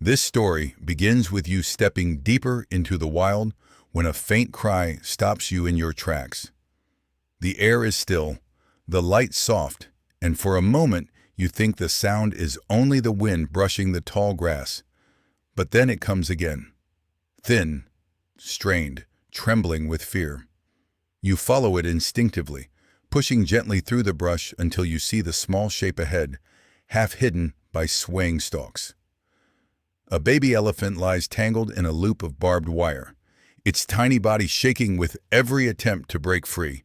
This story begins with you stepping deeper into the wild when a faint cry stops you in your tracks. The air is still, the light soft, and for a moment you think the sound is only the wind brushing the tall grass. But then it comes again. Thin, strained, trembling with fear. You follow it instinctively, pushing gently through the brush until you see the small shape ahead, half hidden by swaying stalks. A baby elephant lies tangled in a loop of barbed wire, its tiny body shaking with every attempt to break free.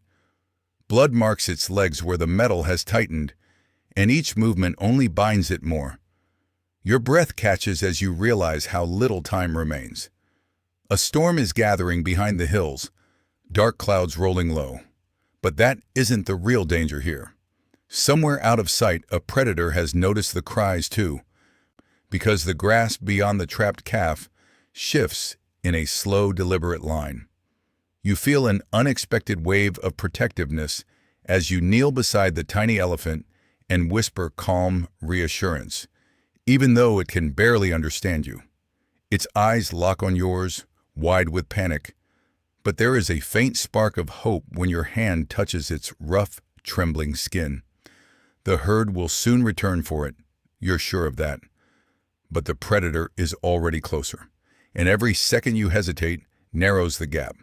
Blood marks its legs where the metal has tightened, and each movement only binds it more. Your breath catches as you realize how little time remains. A storm is gathering behind the hills, dark clouds rolling low. But that isn't the real danger here. Somewhere out of sight, a predator has noticed the cries too, because the grass beyond the trapped calf shifts in a slow, deliberate line. You feel an unexpected wave of protectiveness as you kneel beside the tiny elephant and whisper calm reassurance, even though it can barely understand you. Its eyes lock on yours, wide with panic, but there is a faint spark of hope when your hand touches its rough, trembling skin. The herd will soon return for it, you're sure of that. But the predator is already closer, and every second you hesitate narrows the gap.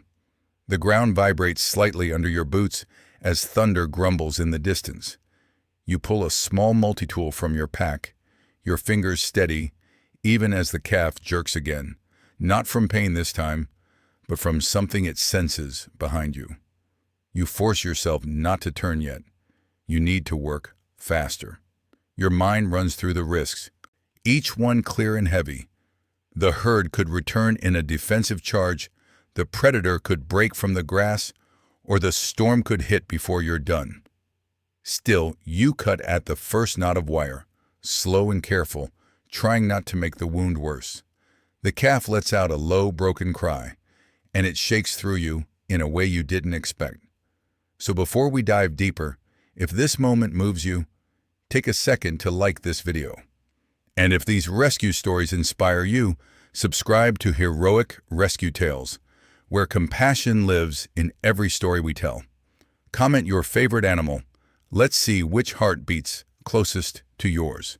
The ground vibrates slightly under your boots as thunder grumbles in the distance. You pull a small multi-tool from your pack, your fingers steady, even as the calf jerks again, not from pain this time, but from something it senses behind you. You force yourself not to turn yet. You need to work faster. Your mind runs through the risks, each one clear and heavy. The herd could return in a defensive charge, the predator could break from the grass, or the storm could hit before you're done. Still, you cut at the first knot of wire, slow and careful, trying not to make the wound worse. The calf lets out a low, broken cry, and it shakes through you in a way you didn't expect. So before we dive deeper, if this moment moves you, take a second to like this video. And if these rescue stories inspire you, subscribe to Heroic Rescue Tales, where compassion lives in every story we tell. Comment your favorite animal. Let's see which heart beats closest to yours.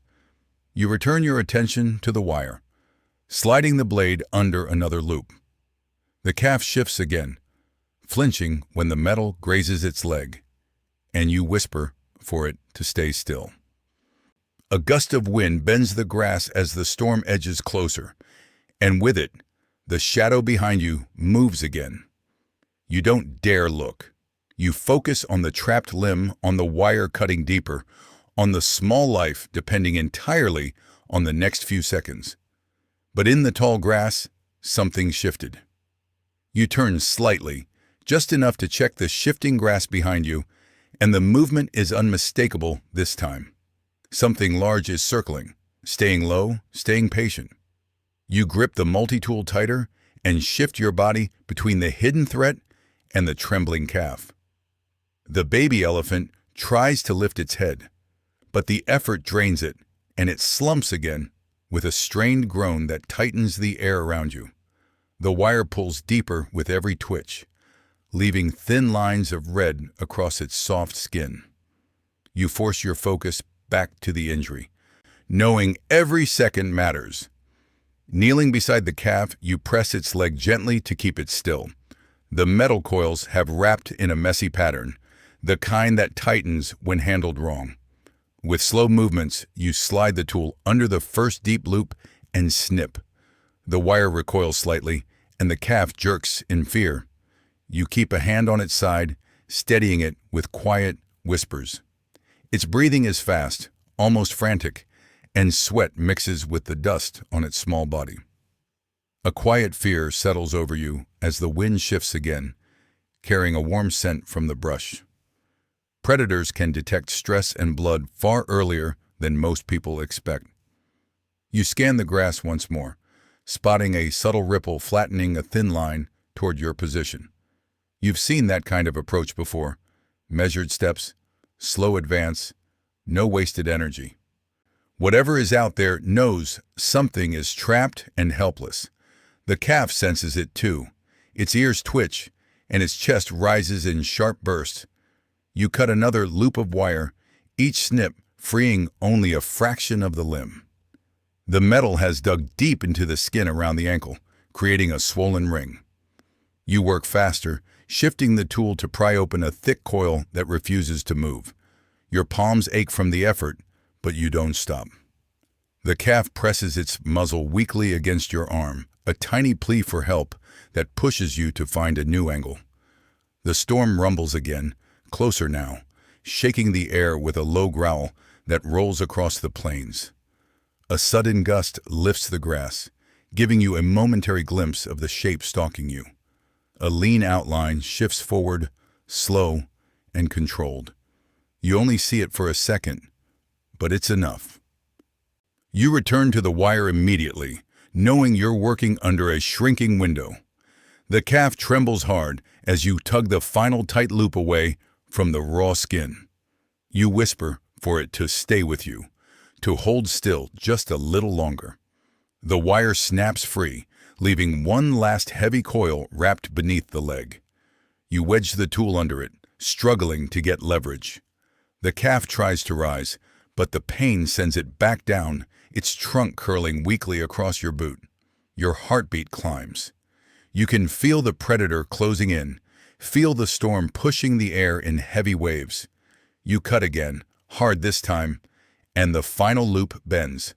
You return your attention to the wire, sliding the blade under another loop. The calf shifts again, flinching when the metal grazes its leg, and you whisper for it to stay still. A gust of wind bends the grass as the storm edges closer, and with it, the shadow behind you moves again. You don't dare look. You focus on the trapped limb, on the wire cutting deeper, on the small life depending entirely on the next few seconds. But in the tall grass, something shifted. You turn slightly, just enough to check the shifting grass behind you, and the movement is unmistakable this time. Something large is circling, staying low, staying patient. You grip the multi-tool tighter and shift your body between the hidden threat and the trembling calf. The baby elephant tries to lift its head, but the effort drains it, and it slumps again with a strained groan that tightens the air around you. The wire pulls deeper with every twitch, leaving thin lines of red across its soft skin. You force your focus back to the injury, knowing every second matters. Kneeling beside the calf, you press its leg gently to keep it still. The metal coils have wrapped in a messy pattern, the kind that tightens when handled wrong. With slow movements, you slide the tool under the first deep loop and snip. The wire recoils slightly, and the calf jerks in fear. You keep a hand on its side, steadying it with quiet whispers. Its breathing is fast, almost frantic, and sweat mixes with the dust on its small body. A quiet fear settles over you as the wind shifts again, carrying a warm scent from the brush. Predators can detect stress and blood far earlier than most people expect. You scan the grass once more, spotting a subtle ripple flattening a thin line toward your position. You've seen that kind of approach before. Measured steps, slow advance, no wasted energy. Whatever is out there knows something is trapped and helpless. The calf senses it too. Its ears twitch, and its chest rises in sharp bursts. You cut another loop of wire, each snip freeing only a fraction of the limb. The metal has dug deep into the skin around the ankle, creating a swollen ring. You work faster, shifting the tool to pry open a thick coil that refuses to move. Your palms ache from the effort, but you don't stop. The calf presses its muzzle weakly against your arm, a tiny plea for help that pushes you to find a new angle. The storm rumbles again, closer now, shaking the air with a low growl that rolls across the plains. A sudden gust lifts the grass, giving you a momentary glimpse of the shape stalking you. A lean outline shifts forward, slow and controlled. You only see it for a second, but it's enough. You return to the wire immediately, knowing you're working under a shrinking window. The calf trembles hard as you tug the final tight loop away from the raw skin. You whisper for it to stay with you, to hold still just a little longer. The wire snaps free, leaving one last heavy coil wrapped beneath the leg. You wedge the tool under it, struggling to get leverage. The calf tries to rise, but the pain sends it back down, its trunk curling weakly across your boot. Your heartbeat climbs. You can feel the predator closing in, feel the storm pushing the air in heavy waves. You cut again, hard this time, and the final loop bends.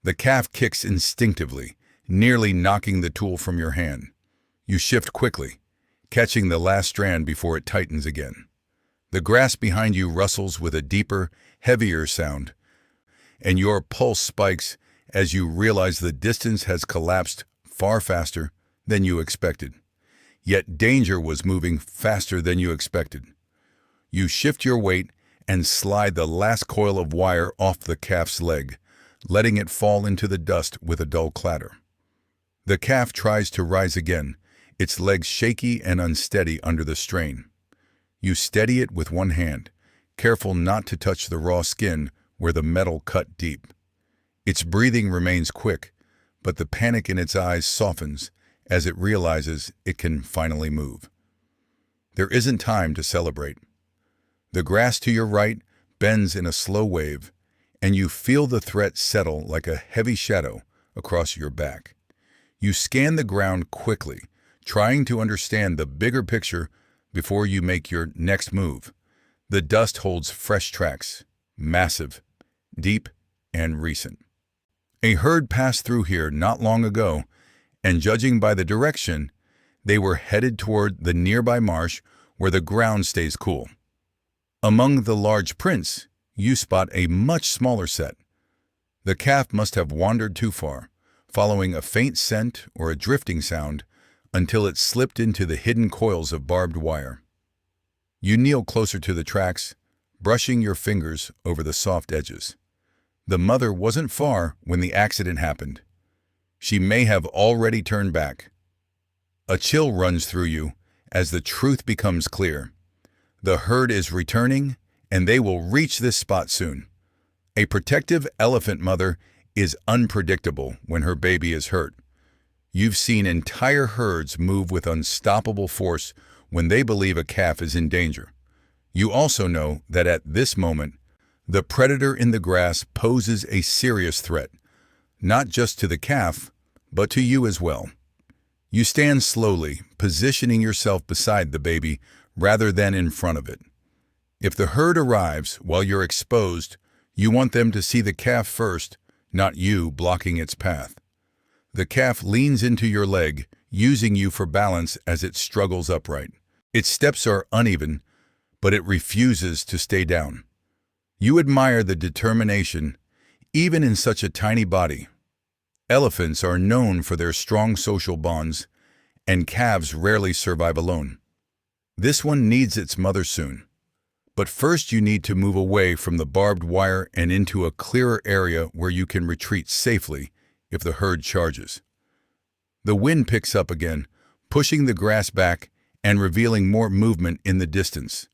The calf kicks instinctively, nearly knocking the tool from your hand. You shift quickly, catching the last strand before it tightens again. The grass behind you rustles with a deeper, heavier sound, and your pulse spikes as you realize the distance has collapsed far faster than you expected. Yet danger was moving faster than you expected. You shift your weight and slide the last coil of wire off the calf's leg, letting it fall into the dust with a dull clatter. The calf tries to rise again, its legs shaky and unsteady under the strain. You steady it with one hand, careful not to touch the raw skin where the metal cut deep. Its breathing remains quick, but the panic in its eyes softens as it realizes it can finally move. There isn't time to celebrate. The grass to your right bends in a slow wave, and you feel the threat settle like a heavy shadow across your back. You scan the ground quickly, trying to understand the bigger picture before you make your next move. The dust holds fresh tracks, massive, deep, and recent. A herd passed through here not long ago, and judging by the direction, they were headed toward the nearby marsh where the ground stays cool. Among the large prints, you spot a much smaller set. The calf must have wandered too far, following a faint scent or a drifting sound until it slipped into the hidden coils of barbed wire. You kneel closer to the tracks, brushing your fingers over the soft edges. The mother wasn't far when the accident happened. She may have already turned back. A chill runs through you as the truth becomes clear. The herd is returning, and they will reach this spot soon. A protective elephant mother is unpredictable when her baby is hurt. You've seen entire herds move with unstoppable force when they believe a calf is in danger. You also know that at this moment, the predator in the grass poses a serious threat, not just to the calf, but to you as well. You stand slowly, positioning yourself beside the baby rather than in front of it. If the herd arrives while you're exposed, you want them to see the calf first, not you blocking its path. The calf leans into your leg, using you for balance as it struggles upright. Its steps are uneven, but it refuses to stay down. You admire the determination, even in such a tiny body. Elephants are known for their strong social bonds, and calves rarely survive alone. This one needs its mother soon. But first you need to move away from the barbed wire and into a clearer area where you can retreat safely if the herd charges. The wind picks up again, pushing the grass back and revealing more movement in the distance.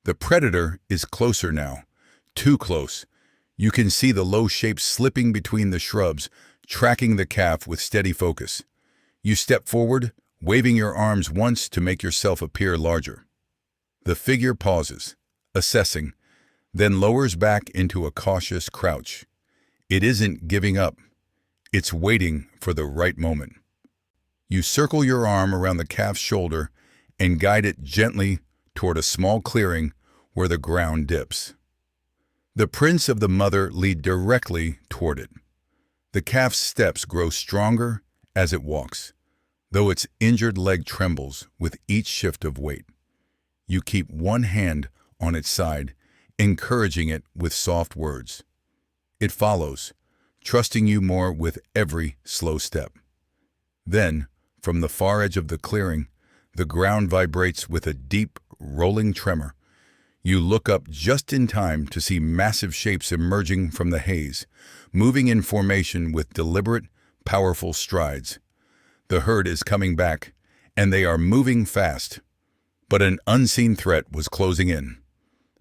The predator is closer now, too close. You can see the low shape slipping between the shrubs, tracking the calf with steady focus. You step forward, waving your arms once to make yourself appear larger. The figure pauses, assessing, then lowers back into a cautious crouch. It isn't giving up. It's waiting for the right moment. You circle your arm around the calf's shoulder and guide it gently toward a small clearing where the ground dips. The prints of the mother lead directly toward it. The calf's steps grow stronger as it walks, though its injured leg trembles with each shift of weight. You keep one hand on its side, encouraging it with soft words. It follows, trusting you more with every slow step. Then, from the far edge of the clearing, the ground vibrates with a deep, rolling tremor. You look up just in time to see massive shapes emerging from the haze, moving in formation with deliberate, powerful strides. The herd is coming back, and they are moving fast. But an unseen threat was closing in.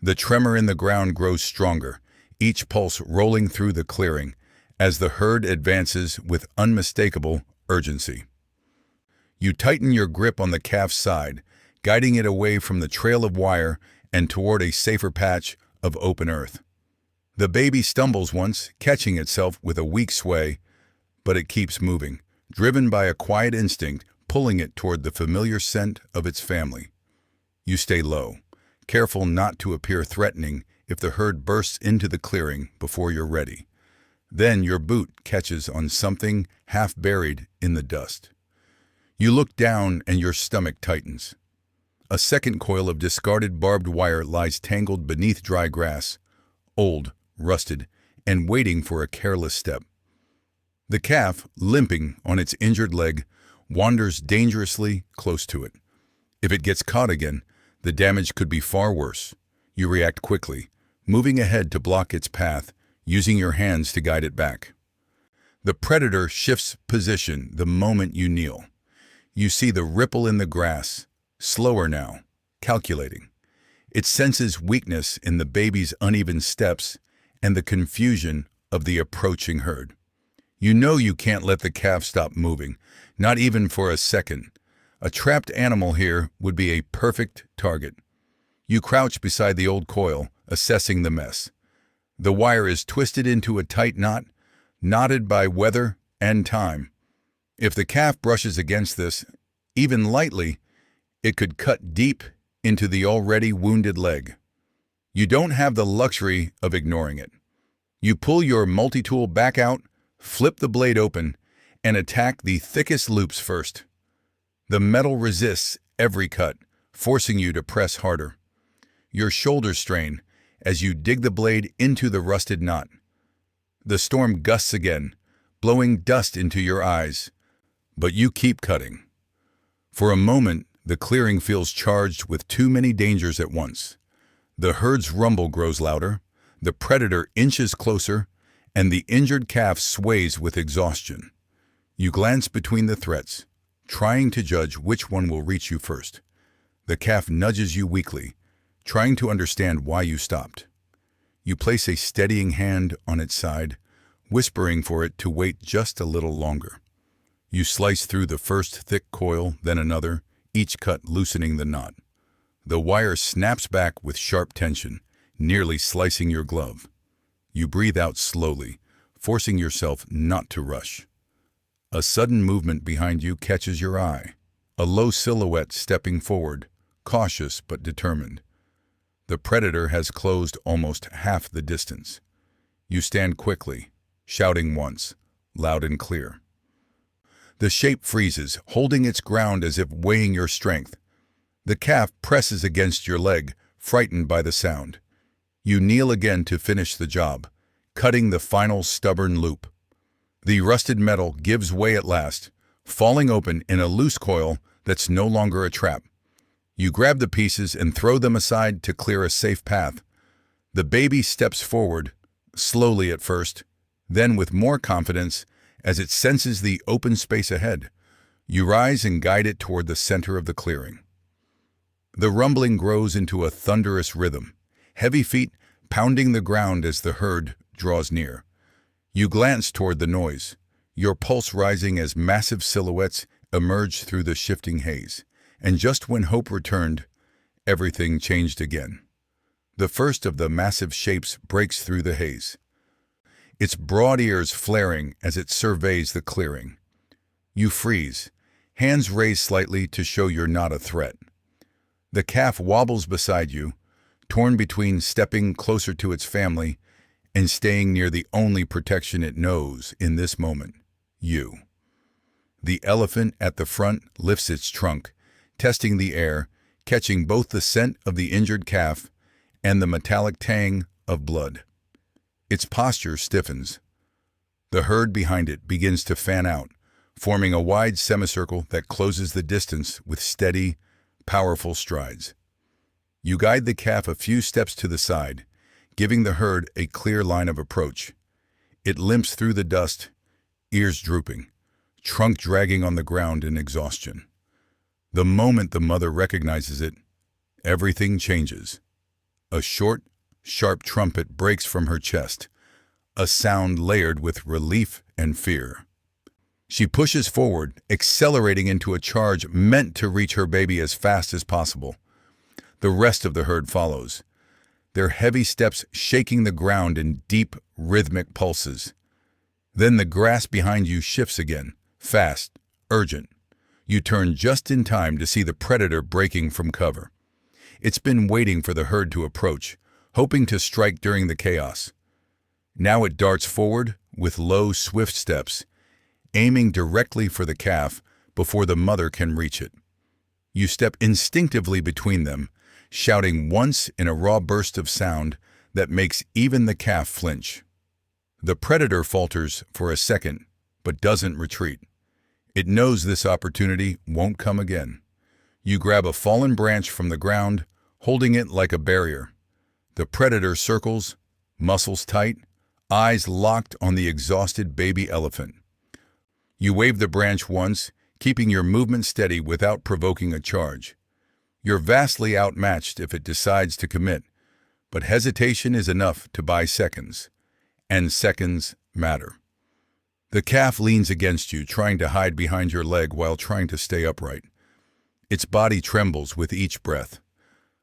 The tremor in the ground grows stronger, each pulse rolling through the clearing, as the herd advances with unmistakable urgency. You tighten your grip on the calf's side, guiding it away from the trail of wire and toward a safer patch of open earth. The baby stumbles once, catching itself with a weak sway, but it keeps moving, driven by a quiet instinct pulling it toward the familiar scent of its family. You stay low, careful not to appear threatening if the herd bursts into the clearing before you're ready. Then your boot catches on something half buried in the dust. You look down and your stomach tightens. A second coil of discarded barbed wire lies tangled beneath dry grass, old, rusted, and waiting for a careless step. The calf, limping on its injured leg, wanders dangerously close to it. If it gets caught again, the damage could be far worse. You react quickly, moving ahead to block its path, using your hands to guide it back. The predator shifts position the moment you kneel. You see the ripple in the grass, slower now, calculating. It senses weakness in the baby's uneven steps and the confusion of the approaching herd. You know you can't let the calf stop moving, not even for a second. A trapped animal here would be a perfect target. You crouch beside the old coil, assessing the mess. The wire is twisted into a tight knot, knotted by weather and time. If the calf brushes against this, even lightly, it could cut deep into the already wounded leg. You don't have the luxury of ignoring it. You pull your multi-tool back out, flip the blade open, and attack the thickest loops first. The metal resists every cut, forcing you to press harder. Your shoulders strain as you dig the blade into the rusted knot. The storm gusts again, blowing dust into your eyes, but you keep cutting. For a moment, the clearing feels charged with too many dangers at once. The herd's rumble grows louder, the predator inches closer, and the injured calf sways with exhaustion. You glance between the threats, trying to judge which one will reach you first. The calf nudges you weakly, trying to understand why you stopped. You place a steadying hand on its side, whispering for it to wait just a little longer. You slice through the first thick coil, then another, each cut loosening the knot. The wire snaps back with sharp tension, nearly slicing your glove. You breathe out slowly, forcing yourself not to rush. A sudden movement behind you catches your eye. A low silhouette stepping forward, cautious but determined. The predator has closed almost half the distance. You stand quickly, shouting once, loud and clear. The shape freezes, holding its ground as if weighing your strength. The calf presses against your leg, frightened by the sound. You kneel again to finish the job, cutting the final stubborn loop. The rusted metal gives way at last, falling open in a loose coil that's no longer a trap. You grab the pieces and throw them aside to clear a safe path. The baby steps forward, slowly at first, then with more confidence as it senses the open space ahead. You rise and guide it toward the center of the clearing. The rumbling grows into a thunderous rhythm, heavy feet pounding the ground as the herd draws near. You glance toward the noise, your pulse rising as massive silhouettes emerge through the shifting haze. And just when hope returned, everything changed again. The first of the massive shapes breaks through the haze, its broad ears flaring as it surveys the clearing. You freeze, hands raised slightly to show you're not a threat. The calf wobbles beside you, torn between stepping closer to its family and staying near the only protection it knows in this moment, you. The elephant at the front lifts its trunk, testing the air, catching both the scent of the injured calf and the metallic tang of blood. Its posture stiffens. The herd behind it begins to fan out, forming a wide semicircle that closes the distance with steady, powerful strides. You guide the calf a few steps to the side, giving the herd a clear line of approach. It limps through the dust, ears drooping, trunk dragging on the ground in exhaustion. The moment the mother recognizes it, everything changes. A short, sharp trumpet breaks from her chest, a sound layered with relief and fear. She pushes forward, accelerating into a charge meant to reach her baby as fast as possible. The rest of the herd follows, their heavy steps shaking the ground in deep, rhythmic pulses. Then the grass behind you shifts again, fast, urgent. You turn just in time to see the predator breaking from cover. It's been waiting for the herd to approach, hoping to strike during the chaos. Now it darts forward with low, swift steps, aiming directly for the calf before the mother can reach it. You step instinctively between them, shouting once in a raw burst of sound that makes even the calf flinch. The predator falters for a second, but doesn't retreat. It knows this opportunity won't come again. You grab a fallen branch from the ground, holding it like a barrier. The predator circles, muscles tight, eyes locked on the exhausted baby elephant. You wave the branch once, keeping your movement steady without provoking a charge. You're vastly outmatched if it decides to commit, but hesitation is enough to buy seconds, and seconds matter. The calf leans against you, trying to hide behind your leg while trying to stay upright. Its body trembles with each breath.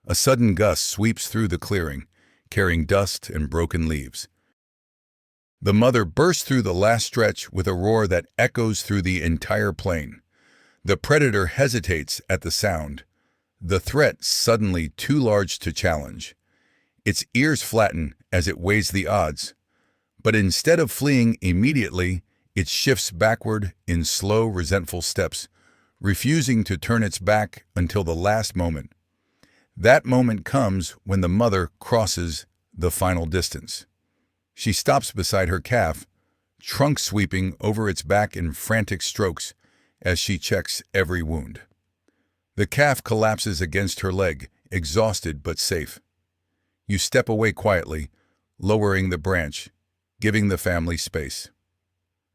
A sudden gust sweeps through the clearing, carrying dust and broken leaves. The mother bursts through the last stretch with a roar that echoes through the entire plain. The predator hesitates at the sound, the threat suddenly too large to challenge. Its ears flatten as it weighs the odds, but instead of fleeing immediately, it shifts backward in slow, resentful steps, refusing to turn its back until the last moment. That moment comes when the mother crosses the final distance. She stops beside her calf, trunk sweeping over its back in frantic strokes as she checks every wound. The calf collapses against her leg, exhausted but safe. You step away quietly, lowering the branch, giving the family space.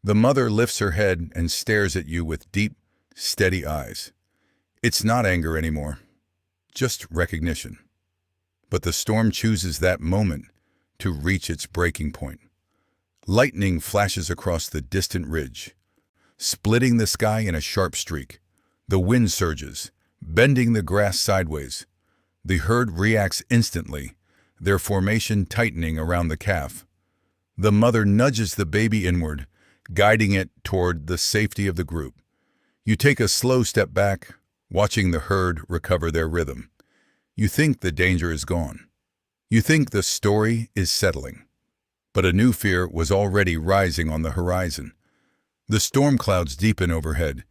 The mother lifts her head and stares at you with deep, steady eyes. It's not anger anymore, just recognition. But the storm chooses that moment to reach its breaking point. Lightning flashes across the distant ridge, splitting the sky in a sharp streak. The wind surges, bending the grass sideways. The herd reacts instantly, their formation tightening around the calf. The mother nudges the baby inward, guiding it toward the safety of the group. You take a slow step back, watching the herd recover their rhythm. You think the danger is gone. You think the story is settling. But a new fear was already rising on the horizon. The storm clouds deepen overhead,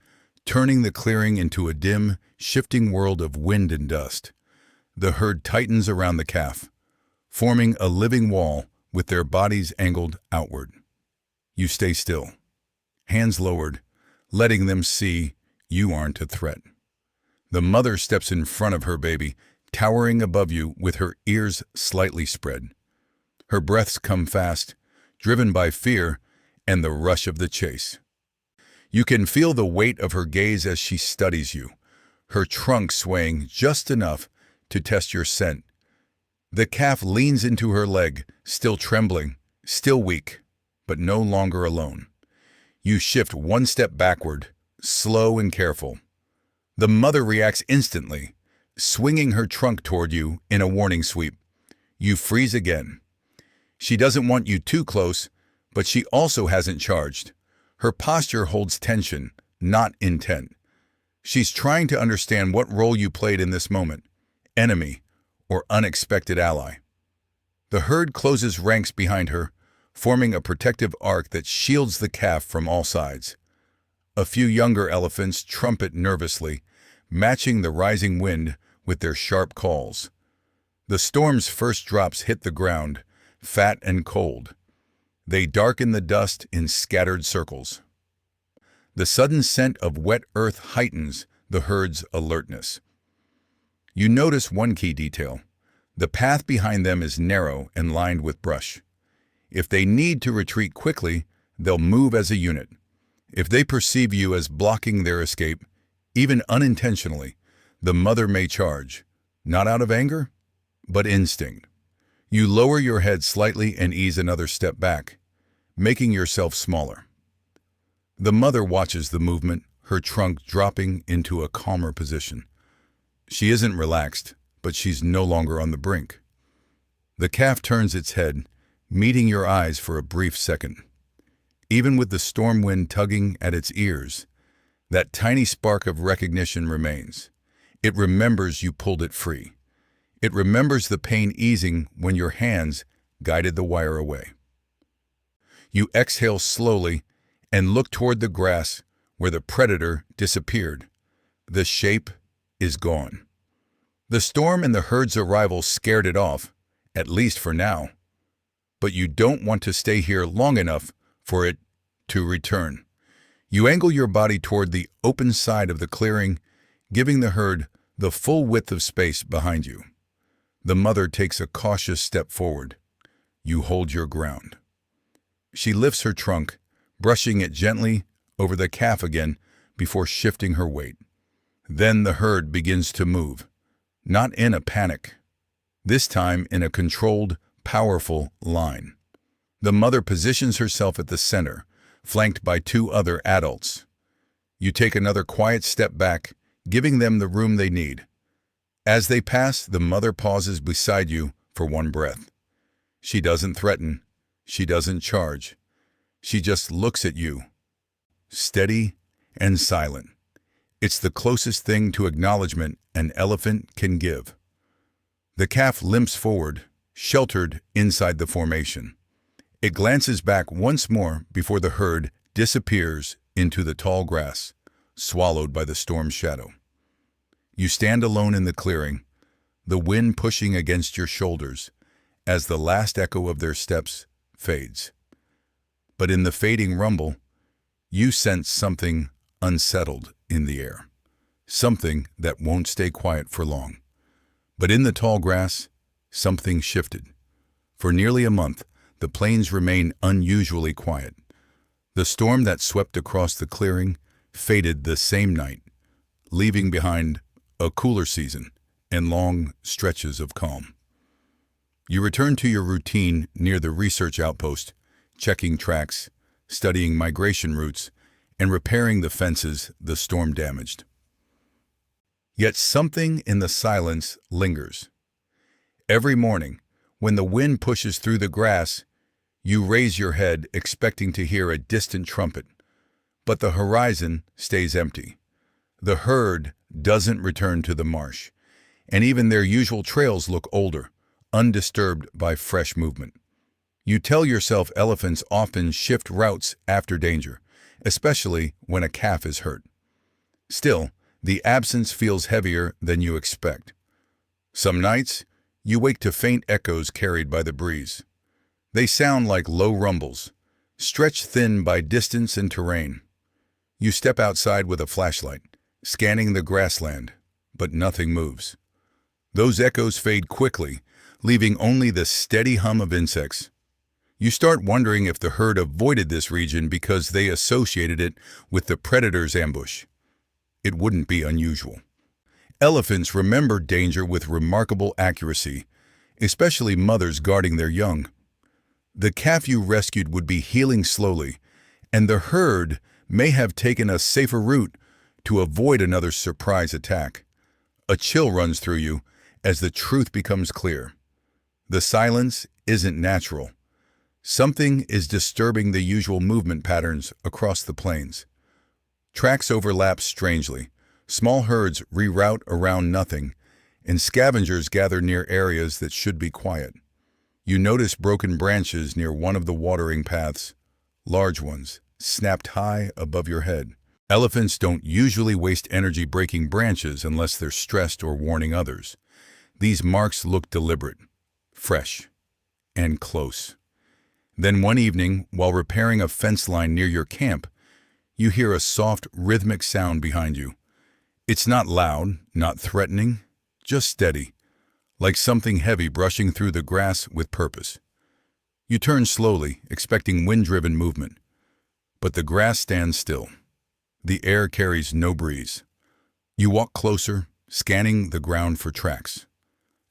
turning the clearing into a dim, shifting world of wind and dust. The herd tightens around the calf, forming a living wall with their bodies angled outward. You stay still, hands lowered, letting them see you aren't a threat. The mother steps in front of her baby, towering above you with her ears slightly spread. Her breaths come fast, driven by fear and the rush of the chase. You can feel the weight of her gaze as she studies you, her trunk swaying just enough to test your scent. The calf leans into her leg, still trembling, Still weak, but no longer alone. You shift one step backward, slow and careful. The mother reacts instantly, swinging her trunk toward you in a warning sweep. You freeze again. She doesn't want you too close, but she also hasn't charged. Her posture holds tension, not intent. She's trying to understand what role you played in this moment, enemy or unexpected ally. The herd closes ranks behind her, forming a protective arc that shields the calf from all sides. A few younger elephants trumpet nervously, matching the rising wind with their sharp calls. The storm's first drops hit the ground, fat and cold. They darken the dust in scattered circles. The sudden scent of wet earth heightens the herd's alertness. You notice one key detail. The path behind them is narrow and lined with brush. If they need to retreat quickly, they'll move as a unit. If they perceive you as blocking their escape, even unintentionally, the mother may charge, not out of anger, but instinct. You lower your head slightly and ease another step back, making yourself smaller. The mother watches the movement, her trunk dropping into a calmer position. She isn't relaxed, but she's no longer on the brink. The calf turns its head, meeting your eyes for a brief second. Even with the storm wind tugging at its ears, that tiny spark of recognition remains. It remembers you pulled it free. It remembers the pain easing when your hands guided the wire away. You exhale slowly and look toward the grass where the predator disappeared. The shape is gone. The storm and the herd's arrival scared it off, at least for now. But you don't want to stay here long enough for it to return. You angle your body toward the open side of the clearing, giving the herd the full width of space behind you. The mother takes a cautious step forward. You hold your ground. She lifts her trunk, brushing it gently over the calf again before shifting her weight. Then the herd begins to move, not in a panic, this time in a controlled, powerful line. The mother positions herself at the center, flanked by two other adults. You take another quiet step back, giving them the room they need. As they pass, the mother pauses beside you for one breath. She doesn't threaten. She doesn't charge. She just looks at you, steady and silent. It's the closest thing to acknowledgement an elephant can give. The calf limps forward, sheltered inside the formation. It glances back once more before the herd disappears into the tall grass, swallowed by the storm's shadow. You stand alone in the clearing, the wind pushing against your shoulders as the last echo of their steps fades. But in the fading rumble, you sense something unsettled in the air, something that won't stay quiet for long. But in the tall grass, something shifted. For nearly a month, the plains remained unusually quiet. The storm that swept across the clearing faded the same night, leaving behind a cooler season and long stretches of calm. You return to your routine near the research outpost, checking tracks, studying migration routes, and repairing the fences the storm damaged. Yet something in the silence lingers. Every morning, when the wind pushes through the grass, you raise your head expecting to hear a distant trumpet, but the horizon stays empty. The herd doesn't return to the marsh, and even their usual trails look older, undisturbed by fresh movement. You tell yourself elephants often shift routes after danger, especially when a calf is hurt. Still, the absence feels heavier than you expect. Some nights, you wake to faint echoes carried by the breeze. They sound like low rumbles, stretched thin by distance and terrain. You step outside with a flashlight, scanning the grassland, but nothing moves. Those echoes fade quickly, leaving only the steady hum of insects. You start wondering if the herd avoided this region because they associated it with the predator's ambush. It wouldn't be unusual. Elephants remember danger with remarkable accuracy, especially mothers guarding their young. The calf you rescued would be healing slowly, and the herd may have taken a safer route to avoid another surprise attack. A chill runs through you as the truth becomes clear. The silence isn't natural. Something is disturbing the usual movement patterns across the plains. Tracks overlap strangely. Small herds reroute around nothing, and scavengers gather near areas that should be quiet. You notice broken branches near one of the watering paths, large ones, snapped high above your head. Elephants don't usually waste energy breaking branches unless they're stressed or warning others. These marks look deliberate, fresh, and close. Then one evening, while repairing a fence line near your camp, you hear a soft, rhythmic sound behind you. It's not loud, not threatening, just steady, like something heavy brushing through the grass with purpose. You turn slowly, expecting wind-driven movement. But the grass stands still. The air carries no breeze. You walk closer, scanning the ground for tracks.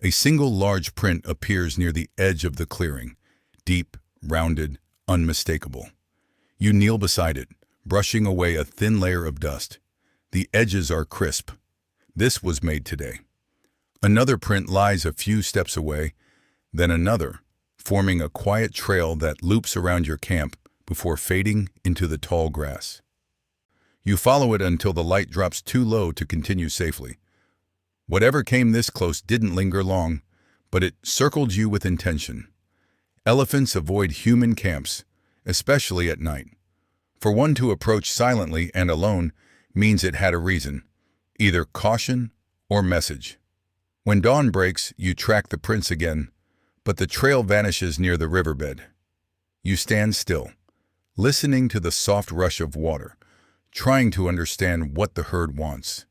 A single large print appears near the edge of the clearing, deep, rounded, unmistakable. You kneel beside it, brushing away a thin layer of dust. The edges are crisp. This was made today. Another print lies a few steps away, then another, forming a quiet trail that loops around your camp before fading into the tall grass. You follow it until the light drops too low to continue safely. Whatever came this close didn't linger long, but it circled you with intention. Elephants avoid human camps, especially at night. For one to approach silently and alone means it had a reason, either caution or message. When dawn breaks, you track the prints again, but the trail vanishes near the riverbed. You stand still, listening to the soft rush of water, trying to understand what the herd wants.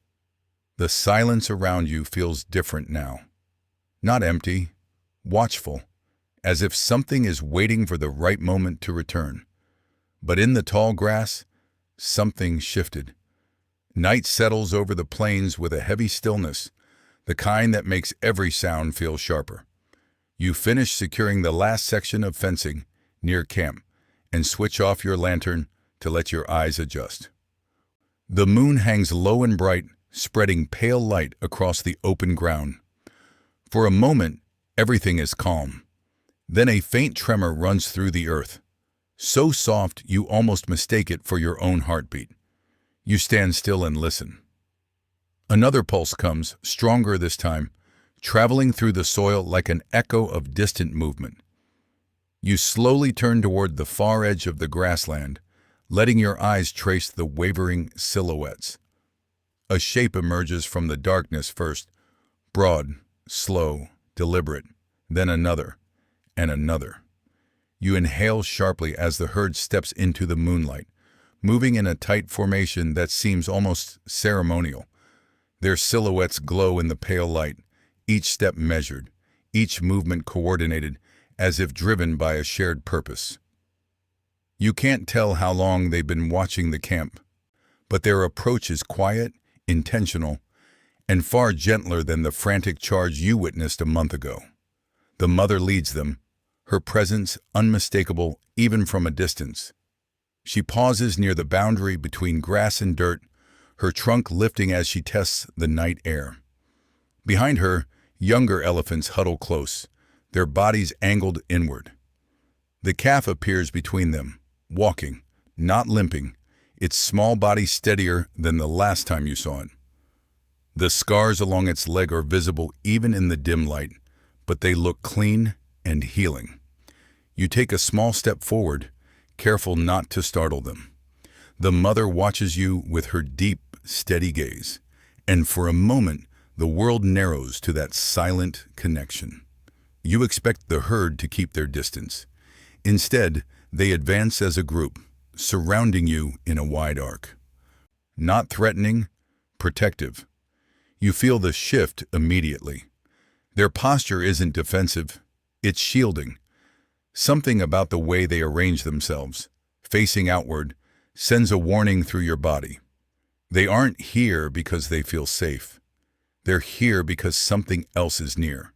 The silence around you feels different now. Not empty, watchful, as if something is waiting for the right moment to return. But in the tall grass, something shifted. Night settles over the plains with a heavy stillness, the kind that makes every sound feel sharper. You finish securing the last section of fencing near camp and switch off your lantern to let your eyes adjust. The moon hangs low and bright, spreading pale light across the open ground. For a moment, everything is calm. Then a faint tremor runs through the earth, so soft you almost mistake it for your own heartbeat. You stand still and listen. Another pulse comes, stronger this time, traveling through the soil like an echo of distant movement. You slowly turn toward the far edge of the grassland, letting your eyes trace the wavering silhouettes. A shape emerges from the darkness first, broad, slow, deliberate, then another, and another. You inhale sharply as the herd steps into the moonlight, moving in a tight formation that seems almost ceremonial. Their silhouettes glow in the pale light, each step measured, each movement coordinated, as if driven by a shared purpose. You can't tell how long they've been watching the camp, but their approach is quiet, intentional, and far gentler than the frantic charge you witnessed a month ago. The mother leads them, her presence unmistakable even from a distance. She pauses near the boundary between grass and dirt, her trunk lifting as she tests the night air. Behind her, younger elephants huddle close, their bodies angled inward. The calf appears between them, walking, not limping, its small body steadier than the last time you saw it. The scars along its leg are visible even in the dim light, but they look clean and healing. You take a small step forward, careful not to startle them. The mother watches you with her deep, steady gaze, and for a moment, the world narrows to that silent connection. You expect the herd to keep their distance. Instead, they advance as a group, surrounding you in a wide arc. Not threatening, protective. You feel the shift immediately. Their posture isn't defensive, it's shielding. Something about the way they arrange themselves, facing outward, sends a warning through your body. They aren't here because they feel safe. They're here because something else is near.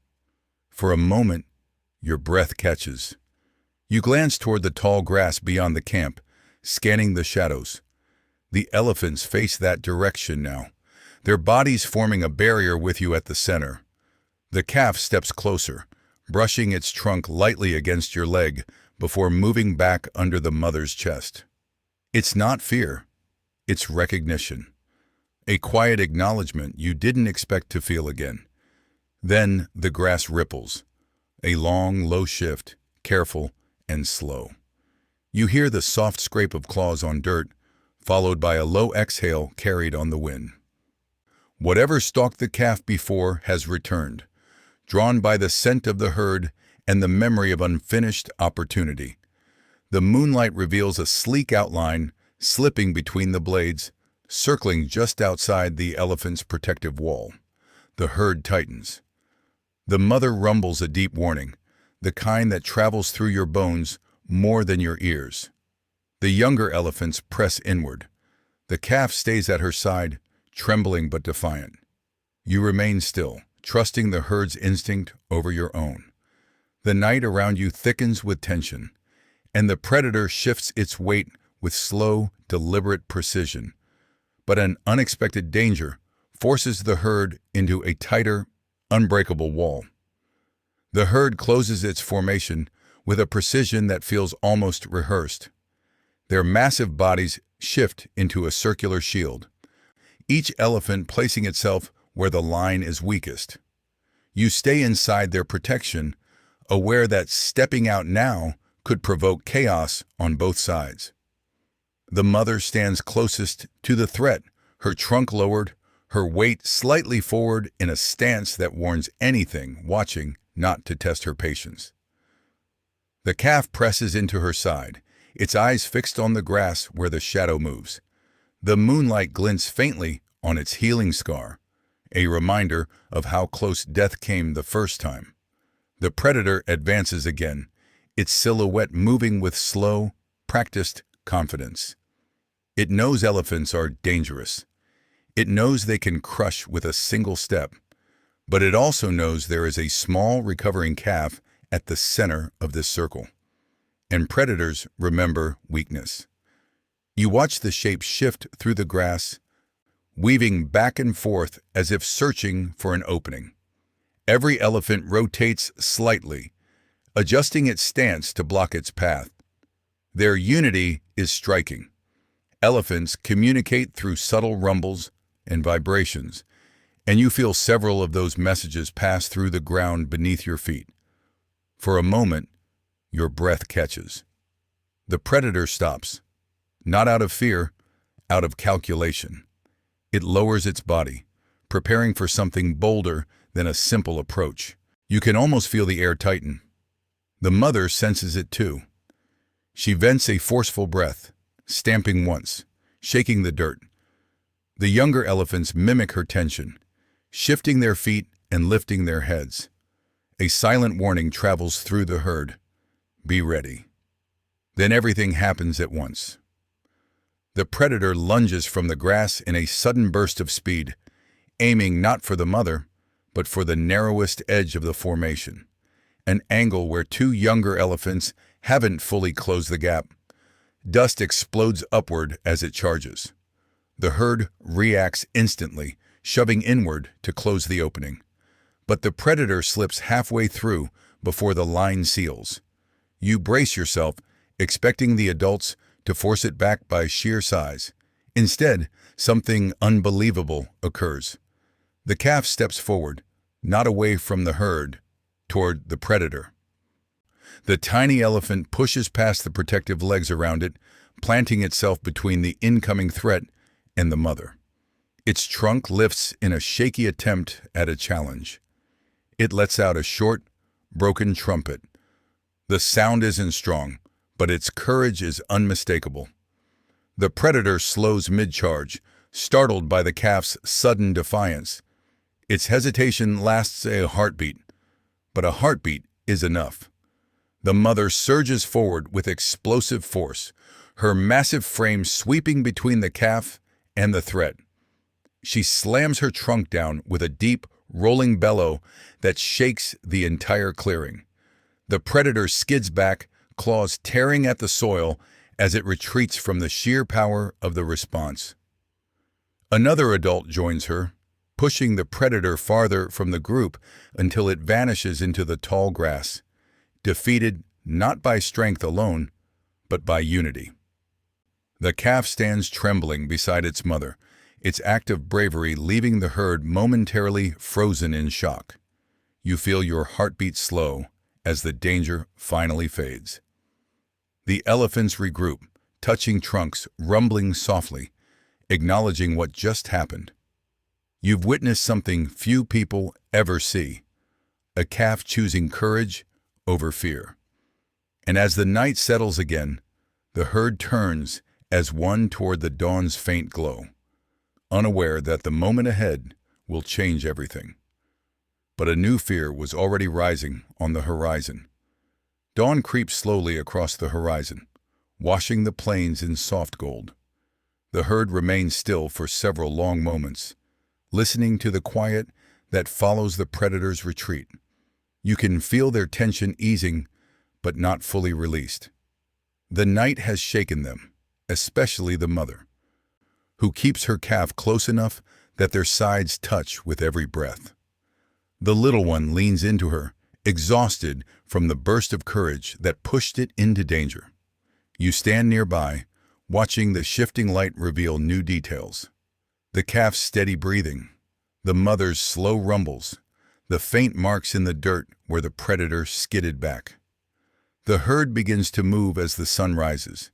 For a moment, your breath catches. You glance toward the tall grass beyond the camp, scanning the shadows. The elephants face that direction now, their bodies forming a barrier with you at the center. The calf steps closer, brushing its trunk lightly against your leg before moving back under the mother's chest. It's not fear, it's recognition. A quiet acknowledgement you didn't expect to feel again. Then the grass ripples. A long, low shift, careful and slow. You hear the soft scrape of claws on dirt, followed by a low exhale carried on the wind. Whatever stalked the calf before has returned, drawn by the scent of the herd and the memory of unfinished opportunity. The moonlight reveals a sleek outline slipping between the blades, circling just outside the elephant's protective wall. The herd tightens. The mother rumbles a deep warning, the kind that travels through your bones more than your ears. The younger elephants press inward. The calf stays at her side, trembling but defiant. You remain still, trusting the herd's instinct over your own. The night around you thickens with tension, and the predator shifts its weight with slow, deliberate precision. But an unexpected danger forces the herd into a tighter, unbreakable wall. The herd closes its formation with a precision that feels almost rehearsed. Their massive bodies shift into a circular shield, each elephant placing itself where the line is weakest. You stay inside their protection, aware that stepping out now could provoke chaos on both sides. The mother stands closest to the threat, her trunk lowered, her weight slightly forward in a stance that warns anything watching not to test her patience. The calf presses into her side, its eyes fixed on the grass where the shadow moves. The moonlight glints faintly on its healing scar, a reminder of how close death came the first time. The predator advances again, its silhouette moving with slow, practiced confidence. It knows elephants are dangerous. It knows they can crush with a single step, but it also knows there is a small recovering calf at the center of this circle. And predators remember weakness. You watch the shape shift through the grass, weaving back and forth as if searching for an opening. Every elephant rotates slightly, adjusting its stance to block its path. Their unity is striking. Elephants communicate through subtle rumbles and vibrations, and you feel several of those messages pass through the ground beneath your feet. For a moment, your breath catches. The predator stops, not out of fear, out of calculation. It lowers its body, preparing for something bolder than a simple approach. You can almost feel the air tighten. The mother senses it too. She vents a forceful breath, stamping once, shaking the dirt. The younger elephants mimic her tension, shifting their feet and lifting their heads. A silent warning travels through the herd. Be ready. Then everything happens at once. The predator lunges from the grass in a sudden burst of speed, aiming not for the mother, but for the narrowest edge of the formation, an angle where two younger elephants haven't fully closed the gap. Dust explodes upward as it charges. The herd reacts instantly, shoving inward to close the opening. But the predator slips halfway through before the line seals. You brace yourself, expecting the adults to force it back by sheer size. Instead, something unbelievable occurs. The calf steps forward, not away from the herd, toward the predator. The tiny elephant pushes past the protective legs around it, planting itself between the incoming threat and the mother. Its trunk lifts in a shaky attempt at a challenge. It lets out a short, broken trumpet. The sound isn't strong, but its courage is unmistakable. The predator slows mid-charge, startled by the calf's sudden defiance. Its hesitation lasts a heartbeat, but a heartbeat is enough. The mother surges forward with explosive force, her massive frame sweeping between the calf and the threat. She slams her trunk down with a deep, rolling bellow that shakes the entire clearing. The predator skids back, claws tearing at the soil as it retreats from the sheer power of the response. Another adult joins her, pushing the predator farther from the group until it vanishes into the tall grass, defeated not by strength alone, but by unity. The calf stands trembling beside its mother, its act of bravery leaving the herd momentarily frozen in shock. You feel your heartbeat slow as the danger finally fades. The elephants regroup, touching trunks, rumbling softly, acknowledging what just happened. You've witnessed something few people ever see, a calf choosing courage over fear. And as the night settles again, the herd turns as one toward the dawn's faint glow, unaware that the moment ahead will change everything. But a new fear was already rising on the horizon. Dawn creeps slowly across the horizon, washing the plains in soft gold. The herd remains still for several long moments, listening to the quiet that follows the predator's retreat. You can feel their tension easing, but not fully released. The night has shaken them, especially the mother, who keeps her calf close enough that their sides touch with every breath. The little one leans into her, exhausted from the burst of courage that pushed it into danger. You stand nearby, watching the shifting light reveal new details. The calf's steady breathing, the mother's slow rumbles, the faint marks in the dirt where the predator skidded back. The herd begins to move as the sun rises.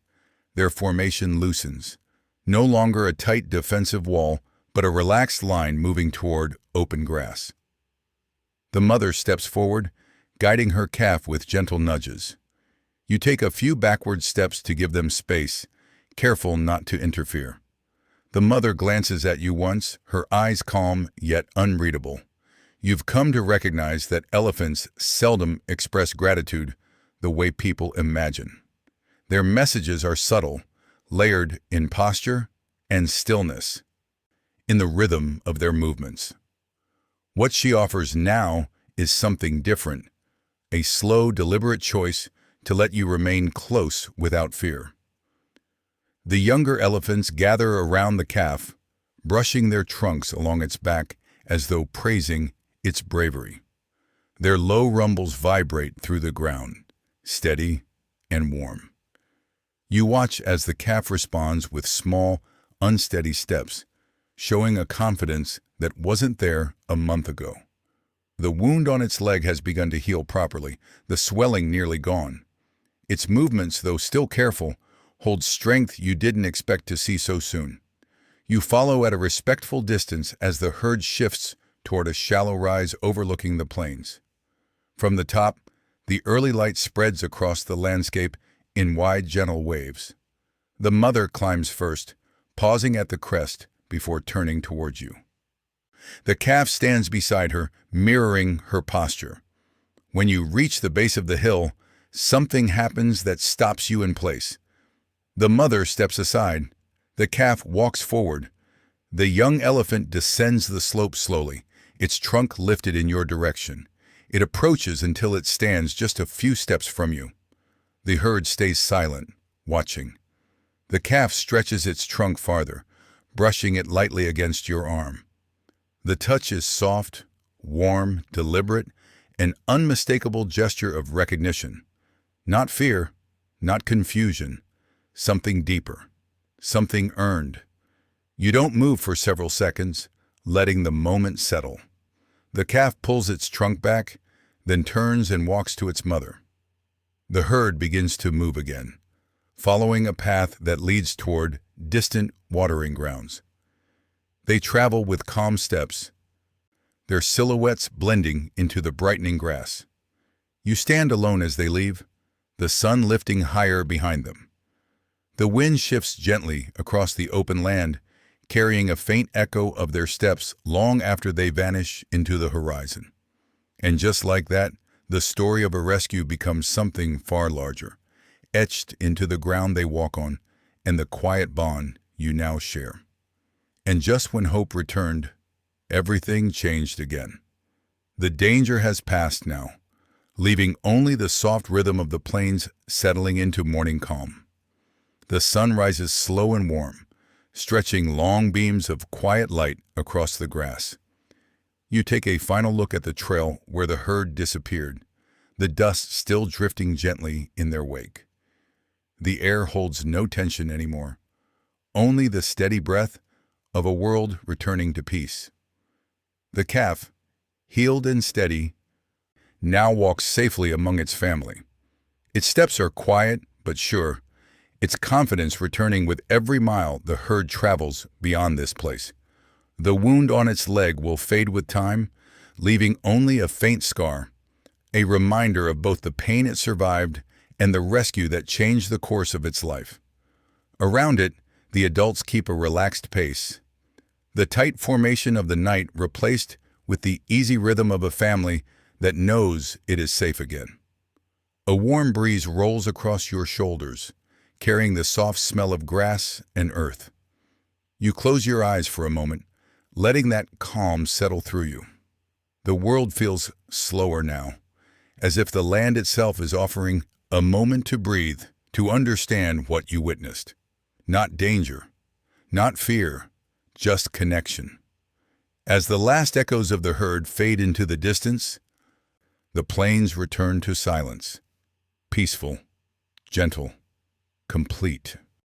Their formation loosens, no longer a tight defensive wall, but a relaxed line moving toward open grass. The mother steps forward, guiding her calf with gentle nudges. You take a few backward steps to give them space, careful not to interfere. The mother glances at you once, her eyes calm yet unreadable. You've come to recognize that elephants seldom express gratitude the way people imagine. Their messages are subtle, layered in posture and stillness, in the rhythm of their movements. What she offers now is something different, a slow, deliberate choice to let you remain close without fear. The younger elephants gather around the calf, brushing their trunks along its back as though praising its bravery. Their low rumbles vibrate through the ground, steady and warm. You watch as the calf responds with small, unsteady steps, showing a confidence that wasn't there a month ago. The wound on its leg has begun to heal properly, the swelling nearly gone. Its movements, though still careful, hold strength you didn't expect to see so soon. You follow at a respectful distance as the herd shifts toward a shallow rise overlooking the plains. From the top, the early light spreads across the landscape in wide, gentle waves. The mother climbs first, pausing at the crest before turning towards you. The calf stands beside her, mirroring her posture. When you reach the base of the hill, something happens that stops you in place. The mother steps aside. The calf walks forward. The young elephant descends the slope slowly, its trunk lifted in your direction. It approaches until it stands just a few steps from you. The herd stays silent, watching. The calf stretches its trunk farther, brushing it lightly against your arm. The touch is soft, warm, deliberate, an unmistakable gesture of recognition. Not fear, not confusion, something deeper, something earned. You don't move for several seconds, letting the moment settle. The calf pulls its trunk back, then turns and walks to its mother. The herd begins to move again, following a path that leads toward distant watering grounds. They travel with calm steps, their silhouettes blending into the brightening grass. You stand alone as they leave, the sun lifting higher behind them. The wind shifts gently across the open land, carrying a faint echo of their steps long after they vanish into the horizon. And just like that, the story of a rescue becomes something far larger, etched into the ground they walk on and the quiet bond you now share. And just when hope returned, everything changed again. The danger has passed now, leaving only the soft rhythm of the plains settling into morning calm. The sun rises slow and warm, stretching long beams of quiet light across the grass. You take a final look at the trail where the herd disappeared, the dust still drifting gently in their wake. The air holds no tension anymore, only the steady breath of a world returning to peace. The calf, healed and steady, now walks safely among its family. Its steps are quiet but sure, its confidence returning with every mile the herd travels beyond this place. The wound on its leg will fade with time, leaving only a faint scar, a reminder of both the pain it survived and the rescue that changed the course of its life. Around it, the adults keep a relaxed pace, the tight formation of the night replaced with the easy rhythm of a family that knows it is safe again. A warm breeze rolls across your shoulders, carrying the soft smell of grass and earth. You close your eyes for a moment, letting that calm settle through you. The world feels slower now, as if the land itself is offering a moment to breathe, to understand what you witnessed. Not danger, not fear, just connection. As the last echoes of the herd fade into the distance, the plains return to silence, peaceful, gentle, complete.